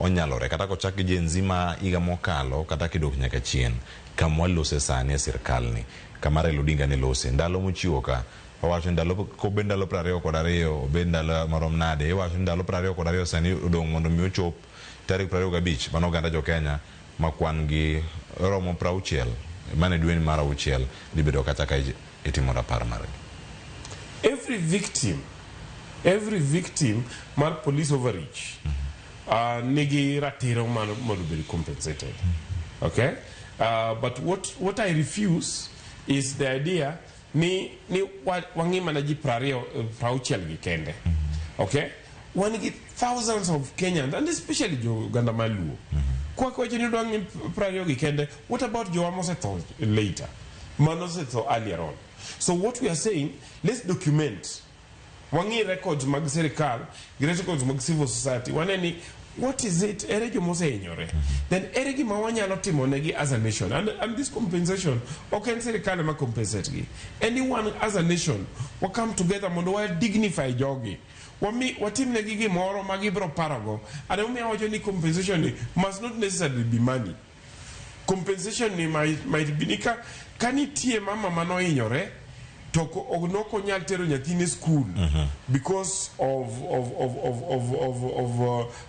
onyalore kata kochak gi jenzima iga mokalo kata kidok nyaka chien kama lose sani sirkal ni kama Raila Odinga ne lose ndalo mochiwo ka wacho ndalo ko be ndalo 22 be ndalo marom nade wacho ndalo 22 sani odong mondo mi ochop tarik 25 mano ganda jo Kenya makwan gi romo 60 mane dweni mar 6 libedo kata ka itimo rapar mar every victim mar police overreach nigi ratiro mondo be compensated. Okay, but what I refuse is the idea ni wangi mana ji prauchel gi kende. Okay, one get thousands of Kenyans and especially jo Uganda Maluo. Kwa jini wangi prario gi kende. What about jo amoseto later? Manoseto earlier on. So what we are saying, let's document wangi records mag serikal, records mag civil society. Waneni what is it? Erejo mose inyore. Then eregi mawanyalo timo negi as a nation. And this compensation, okay, serikali ma compensate gi. Anyone as a nation will come together mondo wa dignify jogi. Watim negi gi moro magibro parago. And umi awajo ni compensation must not necessarily be money. Compensation ni might be nika kanitie mama mano inyore to ognoko nyal tero nyathine school because of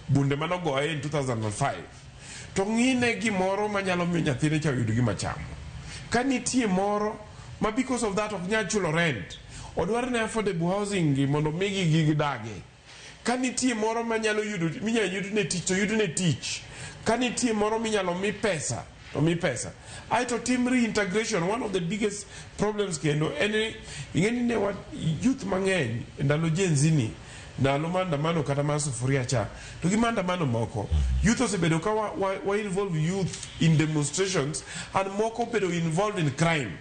bunde mano goe in 2005 to ngine gimoro manyalo miyo nyathine cha yudo gima chamo kanitie moro ma because of that ok nyal chulo rent odwar ne affordable housing mondo migi gigidage kanitie moro manyalo yudo minya yudne tich to yudne tich kanitie moro minyalo mi pesa I to team reintegration, one of the biggest problems kendo any ingeni what youth mangeny ndalo jenzini na lomanda mano kata masufuria cha to gimanda mano moko youth osebedo ka wa involve youth in demonstrations and moko bedo involved in crime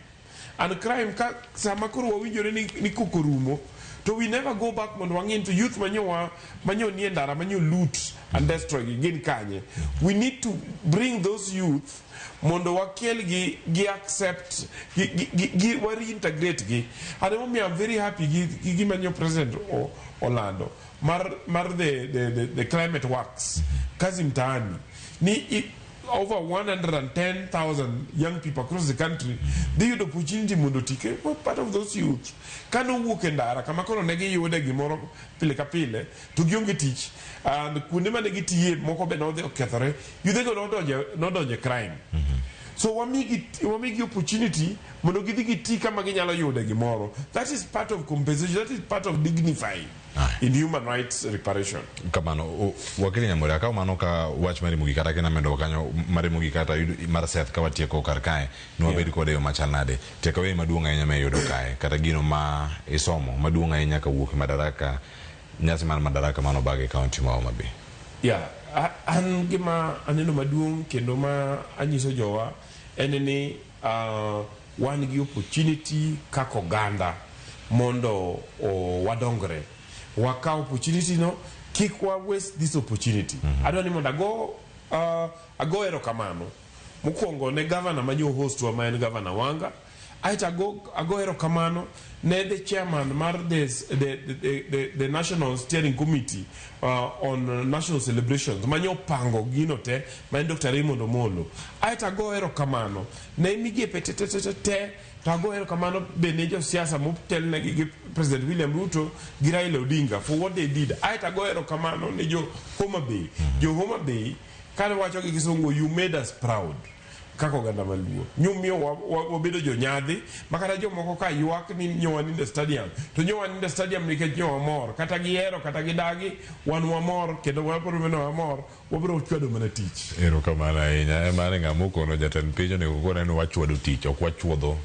and crime ka sama koro wawinjore ni kokorumo to we never go back mondo wangi into youth manyo ni ndara manyo loot and destroy again kanye. We need to bring those youth mondo wakel gi accept gi reintegrate gi. And I'm very happy gi manyo president Orlando mar the climate works kazi mtaani ni over 110,000 young people across the country. They had the opportunity mondo tike part of those youth kano wuok ndara kama kono negi yude gimoro pile ka pile to gionge tich and kuonde mane gitie moko be no okethore yude go no donje crime. So wamigi opportunity mondo gidhi giti kama ginyalo yude gimoro. That is part of compensation, that is part of dignifying in human rights reparation. Kamano Okil Nyamori akaw mano ka wach mari mugi kata kena mendo kanyo mari mugi kata mar Seth ka watieko kar kae no bed kode yo machal nade tekawe maduong' ahinya me yudo kae kata gino ma isomo maduong' ahinya ka wuok madaraka nyasi man madaraka mano bage county ma Homa Bay. Yeah, an gima aneno maduong' kendo ma anyiso jowa eneni wan gi opportunity kako ganda mondo wadongre waka opportunity no kik wa waste this opportunity. Adwa ni mondo ago erokamano mokwongo ne governor manyo host wa maen governor Wanga aita ago erokamano ne the chairman mar the National Steering Committee on National Celebrations manyo pango gino te maen Dr. Raymond Omolo aita ago erokamano ne migepe te Tago erokamano bene jo siasa motel negi President William Ruto gi Raila Odinga for what they did. Aita go erokamano ne jo Homa Bay. Jo Homa Bay kane wacho gi kisungu you made us proud. Kako ganda maluo. Nyumiyo wabedo jo nyadhi makata jo moko ka yuak ni nyowan in the stadium. To nyowan in the stadium nikech nyowa mor. Kata gi ero kata gi dagi wan wamor kendo wapurumeno wamor wabro chwado mana tich. Erokamano ahinya. Emane ng'amuko no jatend piny onego kone wachwado tich ok wachwodho